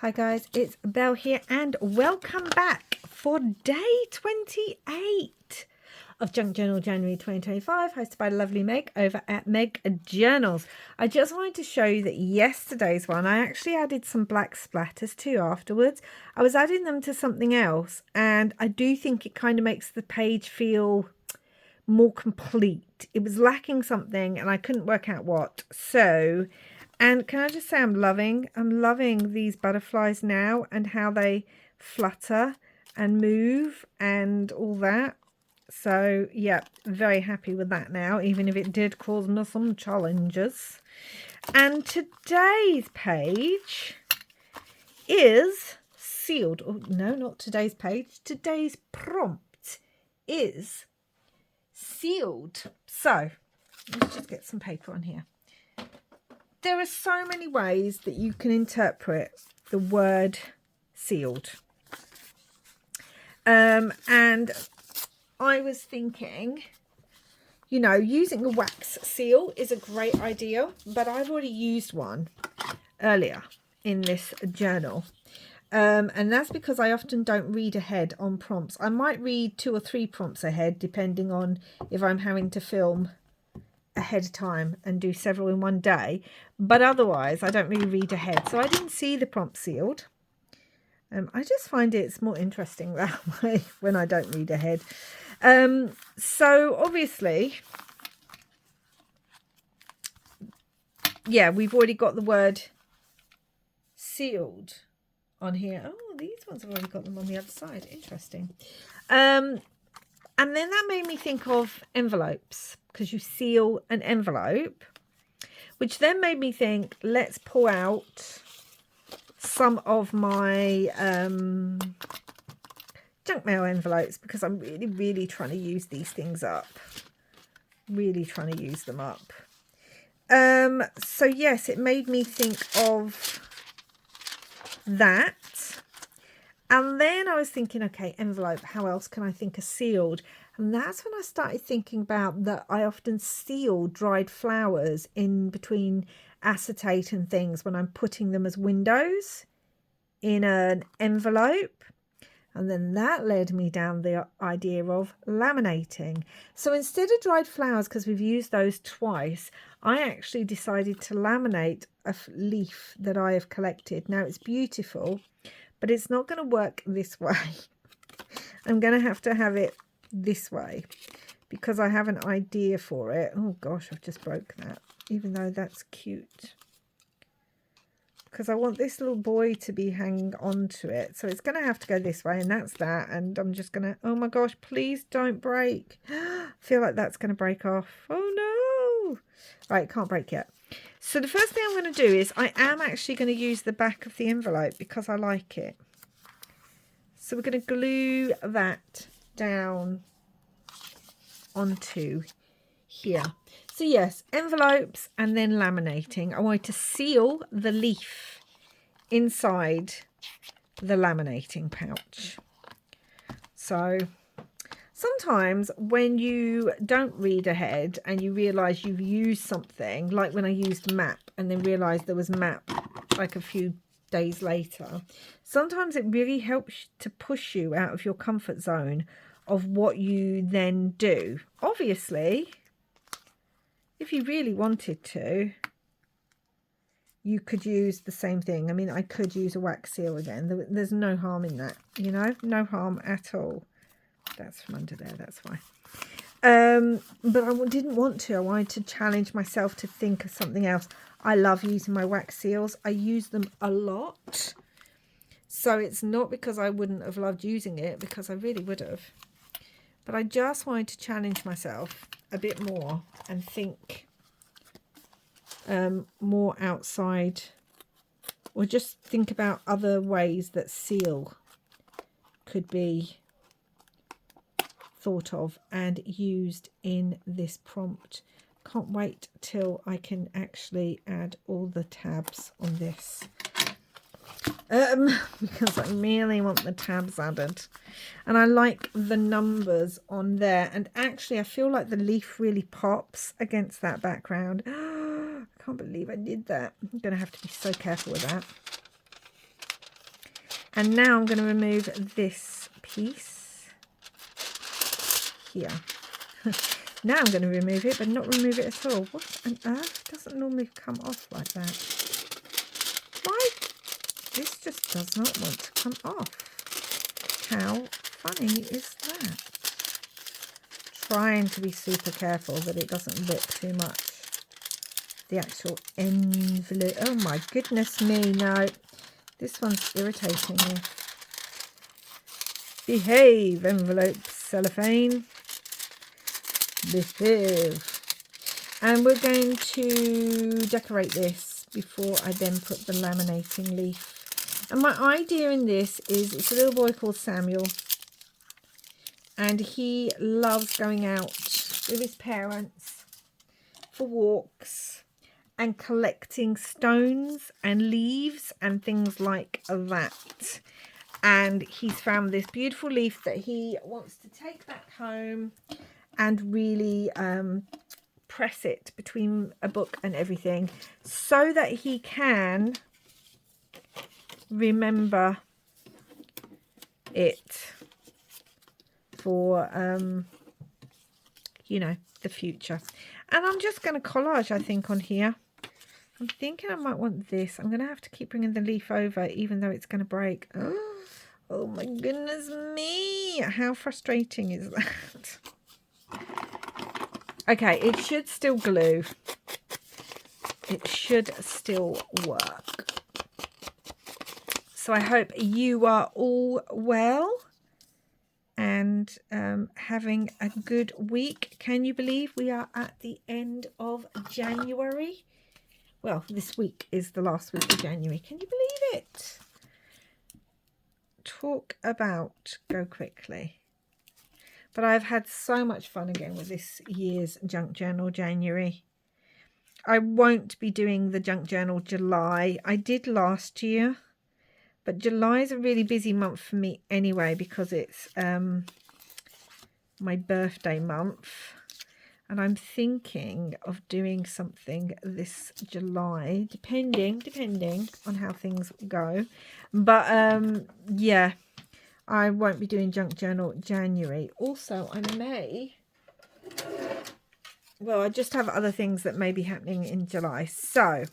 Hi guys, it's Belle here and welcome back for day 28 of Junk Journal January 2025, hosted by the lovely Meg over at Meg Journals. I just wanted to show you that yesterday's one, I actually added some black splatters too afterwards. I was adding them to something else and I do think it kind of makes the page feel more complete. It was lacking something and I couldn't work out what. And can I just say I'm loving these butterflies now and how they flutter and move and all that. So yeah, very happy with that now, even if it did cause me some challenges. And today's page is sealed. Oh, no, not today's page. Today's prompt is sealed. So let's just get some paper on here. There are so many ways that you can interpret the word sealed. And I was thinking, you know, using a wax seal is a great idea, but I've already used one earlier in this journal. And that's because I often don't read ahead on prompts. I might read 2 or 3 prompts ahead, depending on if I'm having to film ahead of time and do several in one day, but otherwise I don't really read ahead, so I didn't see the prompt sealed. I just find it's more interesting that way when I don't read ahead. So obviously, yeah, we've already got the word sealed on here. Oh, these ones have already got them on the other side. Interesting. And then that made me think of envelopes, because you seal an envelope, which then made me think, let's pull out some of my junk mail envelopes, because I'm really trying to use these things up. Really trying to use them up. So yes, it made me think of that. And then I was thinking, okay, envelope, how else can I think of sealed? And that's when I started thinking about that I often seal dried flowers in between acetate and things when I'm putting them as windows in an envelope. And then that led me down the idea of laminating. So instead of dried flowers, because we've used those twice, I actually decided to laminate a leaf that I have collected. Now it's beautiful, but it's not going to work this way. I'm going to have it this way because I have an idea for it. Oh gosh, I've just broke that, even though that's cute. Because I want this little boy to be hanging on to it. So it's going to have to go this way, and that's that. And I'm just going to, oh my gosh, please don't break. I feel like that's going to break off. Oh no. Right, can't break yet. So the first thing I'm going to do is I am actually going to use the back of the envelope because I like it. So we're going to glue that down onto here. So yes, envelopes and then laminating. I wanted to seal the leaf inside the laminating pouch. So sometimes when you don't read ahead and you realise you've used something, like when I used map and then realised there was map like a few days later, sometimes it really helps to push you out of your comfort zone of what you then do. Obviously, if you really wanted to, you could use the same thing. I mean, I could use a wax seal again. There's no harm in that, you know, no harm at all. That's from under there, that's why. But I didn't want to. I wanted to challenge myself to think of something else. I love using my wax seals. I use them a lot. So it's not because I wouldn't have loved using it, because I really would have. But I just wanted to challenge myself a bit more and think more outside, or just think about other ways that seal could be thought of and used in this prompt. Can't wait till I can actually add all the tabs on this. Because I really want the tabs added, and I like the numbers on there, and actually I feel like the leaf really pops against that background. I can't believe I did that. I'm gonna have to be so careful with that. And now I'm going to remove this piece here. Now I'm going to remove it, but not remove it at all. What on earth? It doesn't normally come off like that. Why? This just does not want to come off. How funny is that? Trying to be super careful that it doesn't rip too much. The actual envelope. Oh my goodness me, no. This one's irritating me. Behave, envelope cellophane. Behave. And we're going to decorate this before I then put the laminating leaf. And my idea in this is, it's a little boy called Samuel. And he loves going out with his parents for walks and collecting stones and leaves and things like that. And he's found this beautiful leaf that he wants to take back home and really press it between a book and everything so that he can remember it for, you know, the future. And I'm just going to collage, I think, on here. I'm thinking I might want this. I'm going to have to keep bringing the leaf over, even though it's going to break. Oh my goodness me. How frustrating is that? Okay, it should still glue. It should still work. So I hope you are all well and having a good week. Can you believe we are at the end of January? Well, this week is the last week of January. Can you believe it? Talk about go quickly. But I've had so much fun again with this year's Junk Journal January. I won't be doing the Junk Journal July. I did last year. But July is a really busy month for me anyway because it's my birthday month. And I'm thinking of doing something this July, depending on how things go. But yeah, I won't be doing Junk Journal January. Also, I may, well, I just have other things that may be happening in July. So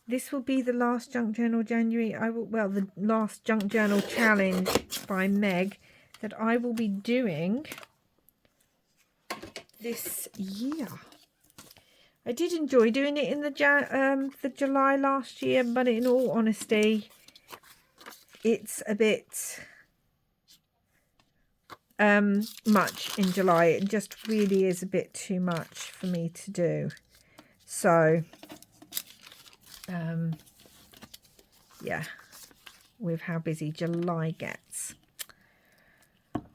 this will be the last Junk Journal January. The last Junk Journal challenge by Meg that I will be doing this year. I did enjoy doing it in the July last year, but in all honesty, it's a bit much in July. It just really is a bit too much for me to do. So yeah, with how busy July gets.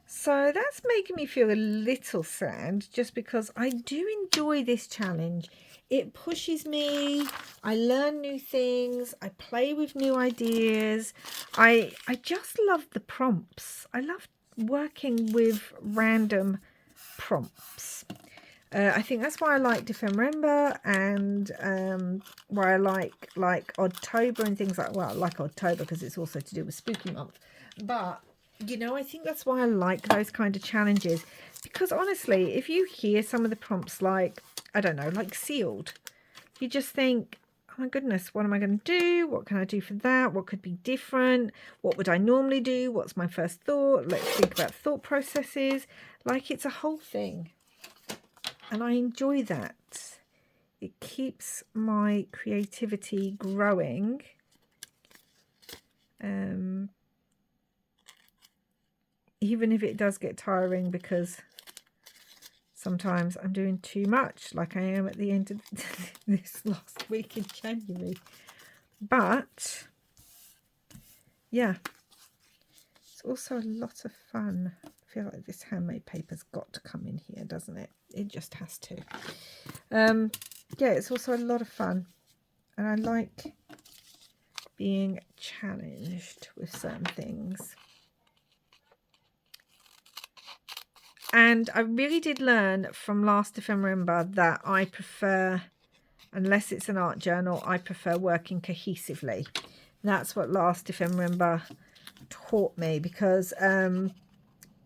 So that's making me feel a little sad, just because I do enjoy this challenge. It pushes me, I learn new things, I play with new ideas. I just love the prompts. I love working with random prompts. I think that's why I like December and why I like Oddtober and things like, well, I like Oddtober because it's also to do with Spooky Month. But, you know, I think that's why I like those kind of challenges. Because honestly, if you hear some of the prompts like, I don't know, like sealed, you just think, oh my goodness, what am I going to do? What can I do for that? What could be different? What would I normally do? What's my first thought? Let's think about thought processes. Like, it's a whole thing. And I enjoy that. It keeps my creativity growing. Even if it does get tiring, because sometimes I'm doing too much, like I am at the end of this last week in January. But yeah, it's also a lot of fun. I feel like this handmade paper's got to come in here, doesn't it? It just has to. Yeah, it's also a lot of fun. And I like being challenged with certain things. And I really did learn from last December that I prefer, unless it's an art journal, I prefer working cohesively. That's what last December taught me, because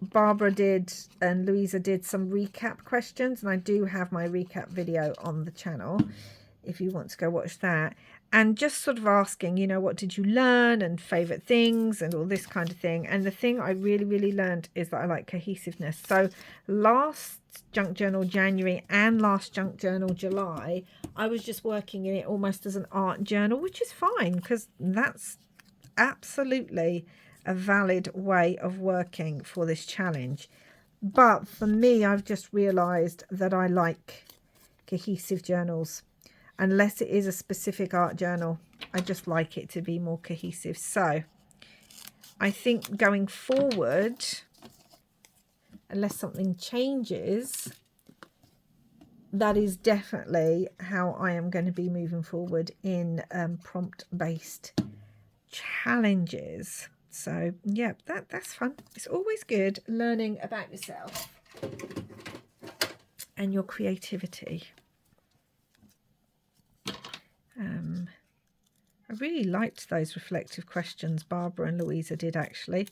Barbara did and Louisa did some recap questions, and I do have my recap video on the channel if you want to go watch that. And just sort of asking, you know, what did you learn and favourite things and all this kind of thing. And the thing I really learned is that I like cohesiveness. So last Junk Journal January and last Junk Journal July, I was just working in it almost as an art journal, which is fine, because that's absolutely a valid way of working for this challenge. But for me, I've just realised that I like cohesive journals. Unless it is a specific art journal, I just like it to be more cohesive. So I think going forward, unless something changes, that is definitely how I am going to be moving forward in prompt-based challenges. So yeah, that's fun. It's always good learning about yourself and your creativity. I really liked those reflective questions Barbara and Louisa did, actually.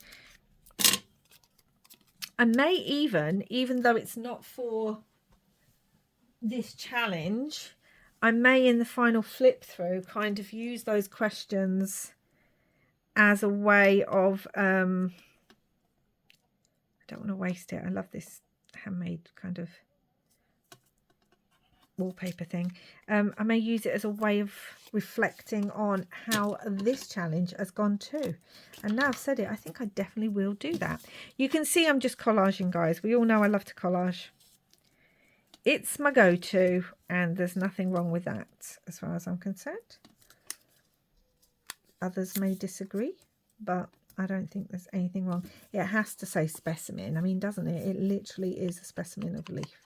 I may even though it's not for this challenge, I may in the final flip through kind of use those questions as a way of, I don't want to waste it. I love this handmade kind of wallpaper thing. I may use it as a way of reflecting on how this challenge has gone too. And now I've said it, I think I definitely will do that. You can see I'm just collaging, guys. We all know I love to collage. It's my go-to, and there's nothing wrong with that as far as I'm concerned. Others may disagree, but I don't think there's anything wrong. It has to say specimen. I mean, doesn't it? It literally is a specimen of leaf.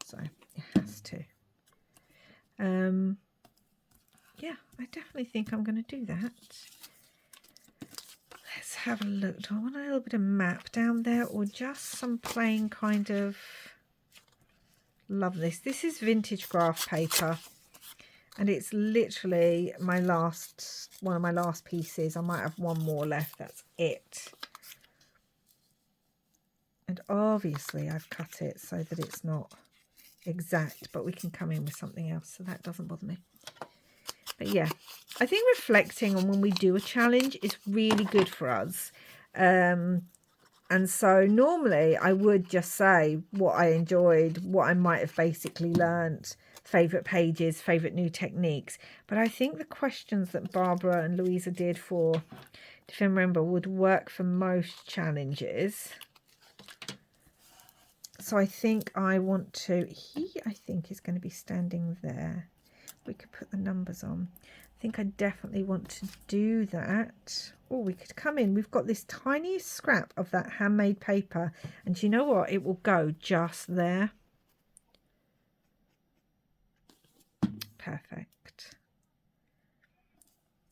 So it has to. Yeah, I definitely think I'm going to do that. Let's have a look. Do I want a little bit of map down there, or just some plain kind of... Love this. This is vintage graph paper, and it's literally one of my last pieces. I might have one more left. That's it. And obviously I've cut it so that it's not exact, but we can come in with something else, so that doesn't bother me. But yeah, I think reflecting on when we do a challenge is really good for us. And so normally I would just say what I enjoyed, what I might have basically learnt, favourite pages, favourite new techniques. But I think the questions that Barbara and Louisa did for Defend Remember would work for most challenges. So I think I want to, he I think is going to be standing there. We could put the numbers on. I think I definitely want to do that. Oh, we could come in. We've got this tiniest scrap of that handmade paper. And you know what? It will go just there. Perfect.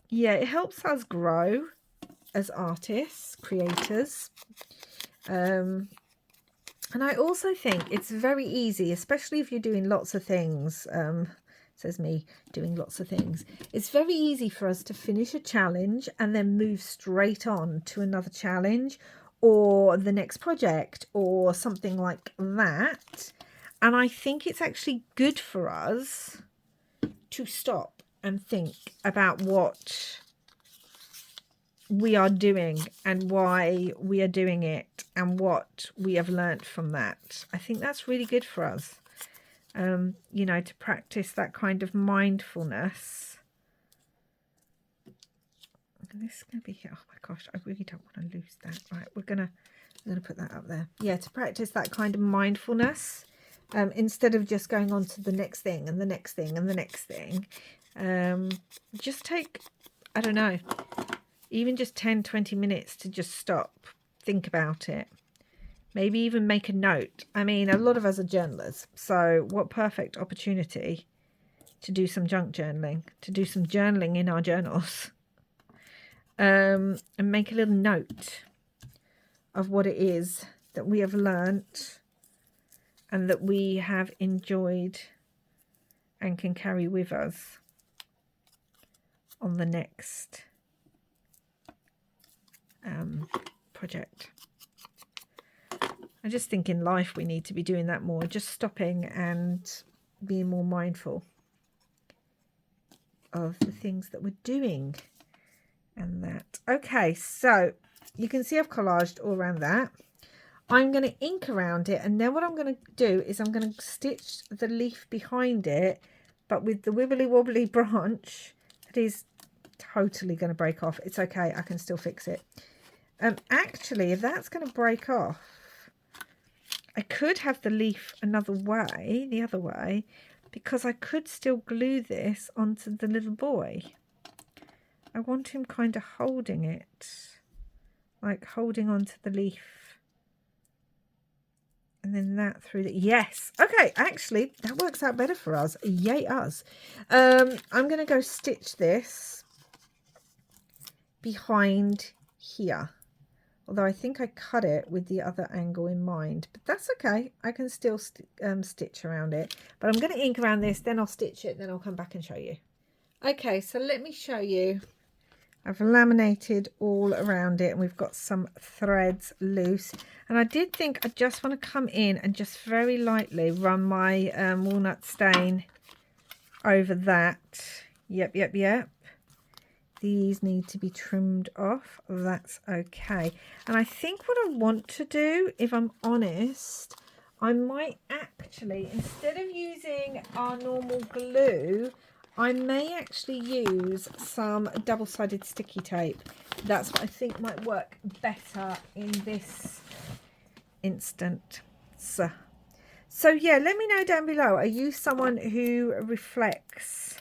Yeah, it helps us grow as artists, creators. And I also think it's very easy, especially if you're doing lots of things. Says me doing lots of things. It's very easy for us to finish a challenge and then move straight on to another challenge or the next project or something like that. And I think it's actually good for us to stop and think about what we are doing and why we are doing it and what we have learnt from that. I think that's really good for us. You know, to practice that kind of mindfulness. This is going to be here. Oh my gosh, I really don't want to lose that. Right, I'm gonna put that up there. Yeah, to practice that kind of mindfulness, instead of just going on to the next thing and the next thing and the next thing. Just take, I don't know, even just 10-20 minutes to just stop, think about it. Maybe even make a note. I mean, a lot of us are journalers, so what perfect opportunity to do some junk journaling, to do some journaling in our journals, and make a little note of what it is that we have learnt and that we have enjoyed and can carry with us on the next project. I just think in life we need to be doing that more, just stopping and being more mindful of the things that we're doing and that. Okay, so you can see I've collaged all around that. I'm going to ink around it, and then what I'm going to do is I'm going to stitch the leaf behind it, but with the wibbly wobbly branch that is totally going to break off. It's okay, I can still fix it. Actually, if that's going to break off, I could have the leaf another way, the other way, because I could still glue this onto the little boy. I want him kind of holding it, like holding onto the leaf. And then that through the... Yes. Okay, actually, that works out better for us. Yay us. I'm going to go stitch this behind here. Although I think I cut it with the other angle in mind. But that's okay. I can still stitch around it. But I'm going to ink around this, then I'll stitch it, then I'll come back and show you. Okay, so let me show you. I've laminated all around it, and we've got some threads loose. And I did think I just want to come in and just very lightly run my walnut stain over that. Yep. These need to be trimmed off. That's okay. And I think what I want to do, if I'm honest, I might actually, instead of using our normal glue, I may actually use some double-sided sticky tape. That's what I think might work better in this instance. So yeah, let me know down below. Are you someone who reflects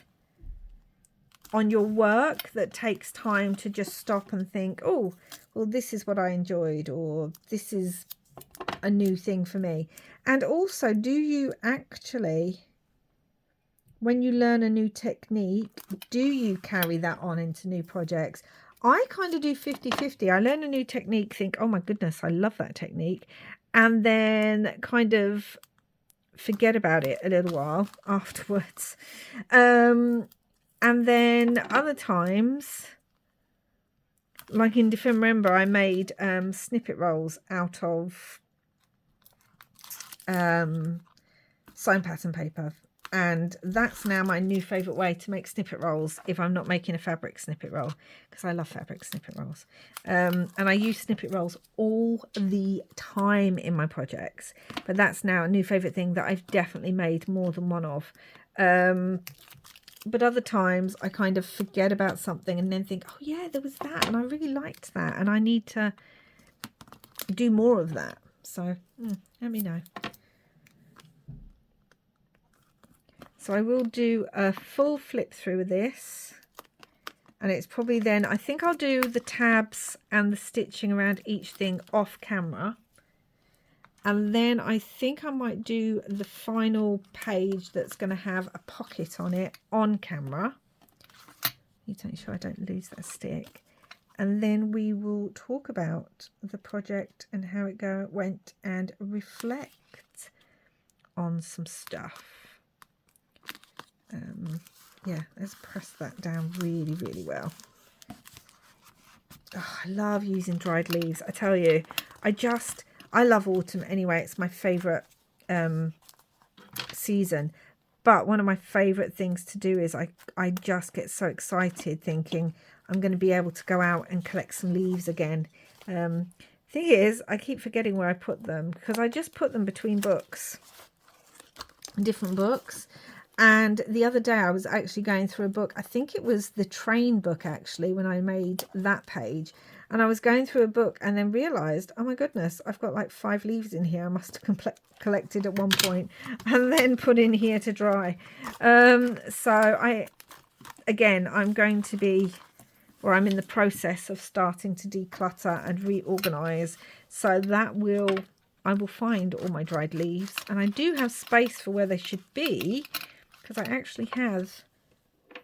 on your work, that takes time to just stop and think, oh, well, this is what I enjoyed, or this is a new thing for me? And also, do you actually, when you learn a new technique, do you carry that on into new projects? I kind of do 50-50. I learn a new technique, think, oh my goodness, I love that technique, and then kind of forget about it a little while afterwards. And then other times, like in December, I made snippet rolls out of sign pattern paper. And that's now my new favourite way to make snippet rolls if I'm not making a fabric snippet roll, because I love fabric snippet rolls. And I use snippet rolls all the time in my projects. But that's now a new favourite thing that I've definitely made more than one of. But other times I kind of forget about something and then think, oh yeah, there was that and I really liked that and I need to do more of that. So let me know. So I will do a full flip through of this, and it's probably then, I think I'll do the tabs and the stitching around each thing off camera. And then I think I might do the final page that's going to have a pocket on it on camera. Need to make sure I don't lose that stick. And then we will talk about the project and how it went and reflect on some stuff. Yeah, let's press that down really, really well. Oh, I love using dried leaves. I tell you, I love autumn anyway. It's my favourite season. But one of my favourite things to do is I just get so excited thinking I'm going to be able to go out and collect some leaves again. Thing is, I keep forgetting where I put them because I just put them between books, different books. And the other day I was actually going through a book. I think it was the train book actually when I made that page. And I was going through a book and then realised, oh my goodness, I've got like 5 leaves in here. I must have collected at one point and then put in here to dry. So I'm going to be, or I'm in the process of starting to declutter and reorganise. So I will find all my dried leaves. And I do have space for where they should be, because I actually have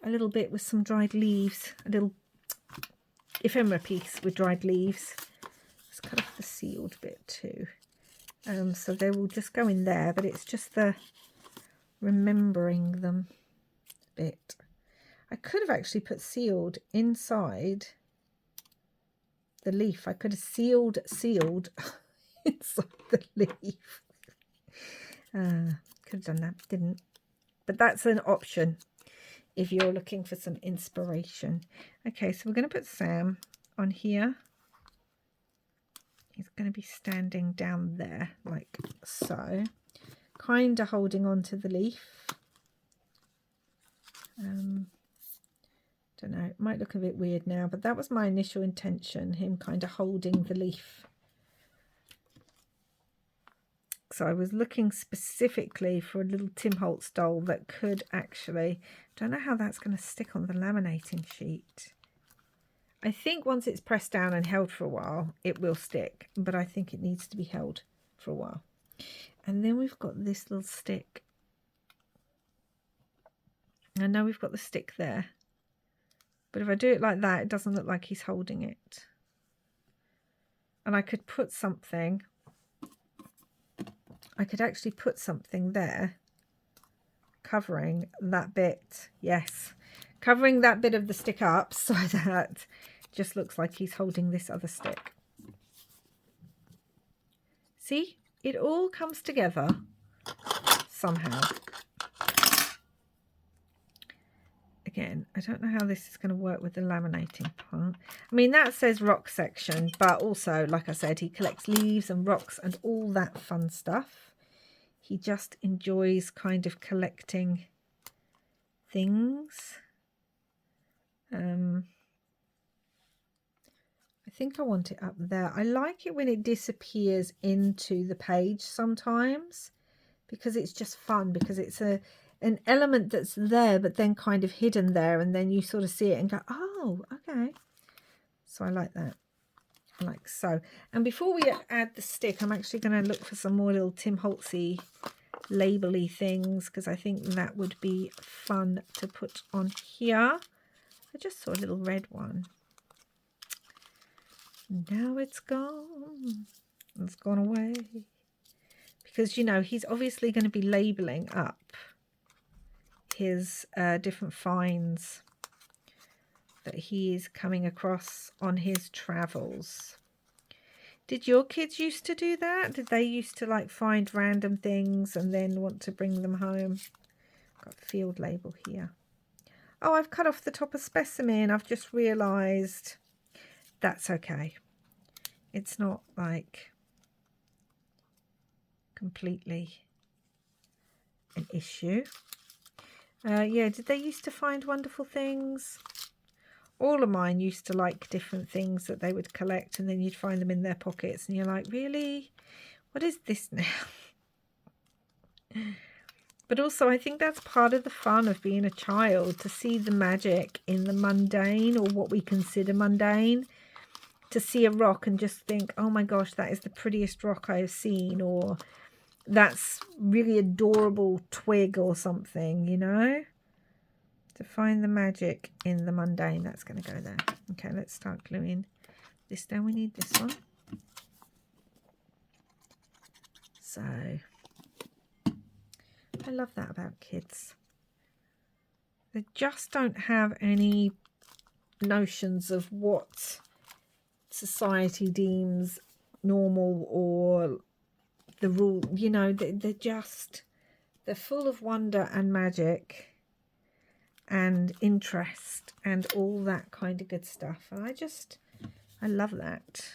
a little bit with some dried leaves, a little ephemera piece with dried leaves. Let's cut off the sealed bit too. So they will just go in there, but it's just the remembering them bit. I could have actually put sealed inside the leaf. I could have sealed inside the leaf. Could have done that, didn't. But that's an option if you're looking for some inspiration. Okay, so we're going to put Sam on here. He's going to be standing down there like so, kind of holding on to the leaf. Don't know, it might look a bit weird now, but that was my initial intention, him kind of holding the leaf. So I was looking specifically for a little Tim Holtz doll that could actually, don't know how that's going to stick on the laminating sheet. I think once it's pressed down and held for a while, it will stick, but I think it needs to be held for a while. And then we've got this little stick. I know we've got the stick there, but if I do it like that, it doesn't look like he's holding it. And I could put something, I could actually put something there covering that bit. Yes, covering that bit of the stick up so that it just looks like he's holding this other stick. See, it all comes together somehow. Again, I don't know how this is going to work with the laminating part. I mean, that says rock section, but also, like I said, he collects leaves and rocks and all that fun stuff. He just enjoys kind of collecting things. I think I want it up there. I like it when it disappears into the page sometimes, because it's just fun, because it's an element that's there but then kind of hidden there, and then you sort of see it and go, oh, okay. So I like that, like so. And before we add the stick, I'm actually going to look for some more little Tim Holtzy labely things, because I think that would be fun to put on here. I just saw a little red one. Now it's gone. It's gone away. Because, you know, he's obviously going to be labeling up his different finds that he is coming across on his travels. Did your kids used to do that? Did they used to like find random things and then want to bring them home? Got a field label here. Oh, I've cut off the top of specimen. I've just realised. That's okay. It's not like completely an issue. Yeah, did they used to find wonderful things? All of mine used to like different things that they would collect, and then you'd find them in their pockets and you're like, really? What is this now? But also I think that's part of the fun of being a child, to see the magic in the mundane, or what we consider mundane. To see a rock and just think, oh my gosh, that is the prettiest rock I have seen, or that's really adorable twig or something, you know? To find the magic in the mundane. That's going to go there. Okay, let's start gluing this down. We need this one. So, I love that about kids. They just don't have any notions of what society deems normal or the rule. You know, they're full of wonder and magic and interest and all that kind of good stuff, and I love that.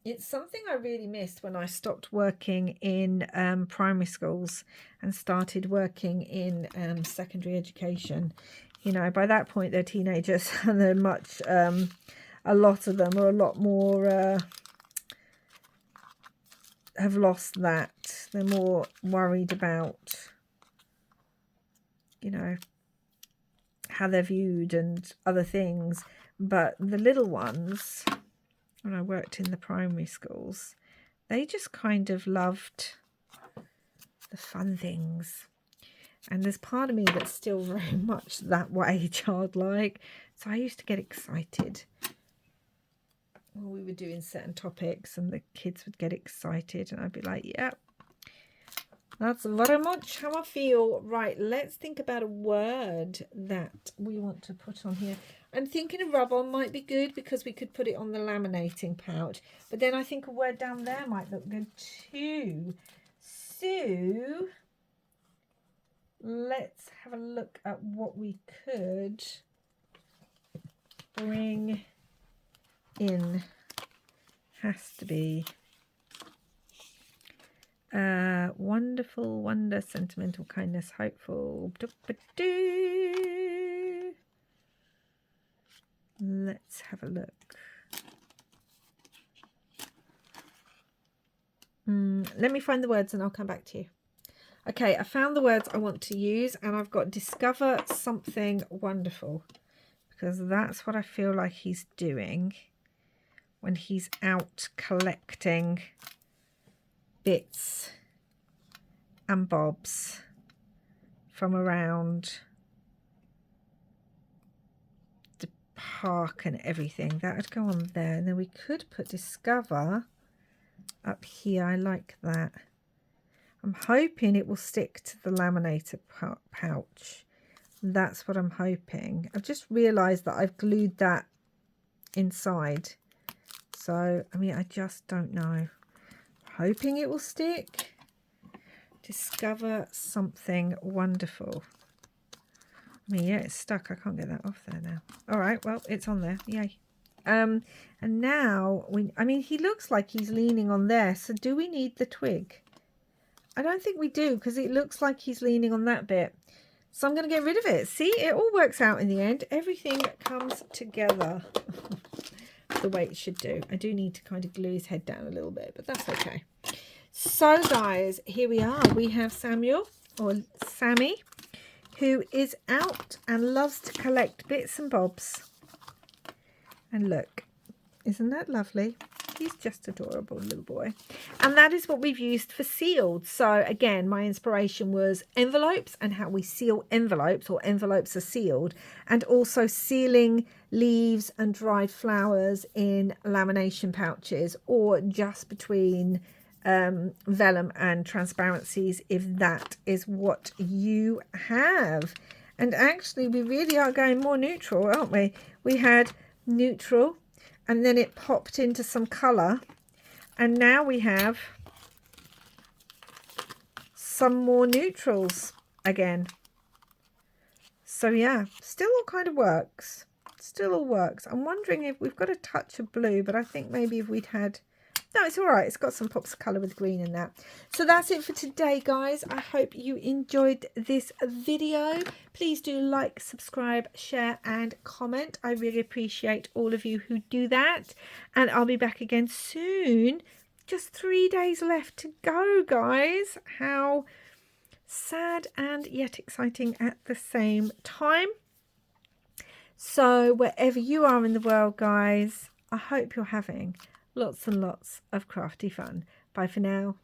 It's something I really missed when I stopped working in primary schools and started working in secondary education. You know, by that point they're teenagers, and they're much a lot of them are a lot more have lost that. They're more worried about, you know, how they're viewed and other things. But the little ones, when I worked in the primary schools, they just kind of loved the fun things. And there's part of me that's still very much that way, childlike. So I used to get excited when we were doing certain topics, and the kids would get excited, and I'd be like, yep, That's very much how I feel. Right, let's think about a word that we want to put on here. I'm thinking a rub-on might be good because we could put it on the laminating pouch. But then I think a word down there might look good too. So let's have a look at what we could bring in. Has to be wonderful, wonder, sentimental, kindness, hopeful. Let's have a look. Let me find the words and I'll come back to you. Okay, I found the words I want to use, and I've got discover something wonderful, because that's what I feel like he's doing when he's out collecting bits and bobs from around the park and everything. That would go on there, and then we could put discover up here. I like that. I'm hoping it will stick to the laminator pouch. That's what I'm hoping. I've just realized that I've glued that inside, so I mean, I just don't know. Hoping it will stick. Discover something wonderful. I mean, yeah, it's stuck. I can't get that off there now. All right, well, it's on there. Yay. And now I mean, he looks like he's leaning on there, so do we need the twig? I don't think we do, because it looks like he's leaning on that bit. So I'm going to get rid of it. See, it all works out in the end. Everything comes together the way it should do. I do need to kind of glue his head down a little bit, but that's okay. So guys, here we are. We have Samuel, or Sammy, who is out and loves to collect bits and bobs. And look, isn't that lovely? He's just adorable little boy. And that is what we've used for sealed. So again, my inspiration was envelopes and how we seal envelopes, or envelopes are sealed, and also sealing leaves and dried flowers in lamination pouches, or just between vellum and transparencies, if that is what you have. And actually, we really are going more neutral, aren't we? We had neutral, and then it popped into some colour, and now we have some more neutrals again. So yeah, still all kind of works. Still all works. I'm wondering if we've got a touch of blue, but I think maybe if we'd had... No, it's all right. It's got some pops of colour with green in that. So that's it for today, guys. I hope you enjoyed this video. Please do like, subscribe, share and comment. I really appreciate all of you who do that. And I'll be back again soon. Just 3 days left to go, guys. How sad and yet exciting at the same time. So wherever you are in the world, guys, I hope you're having lots and lots of crafty fun. Bye for now.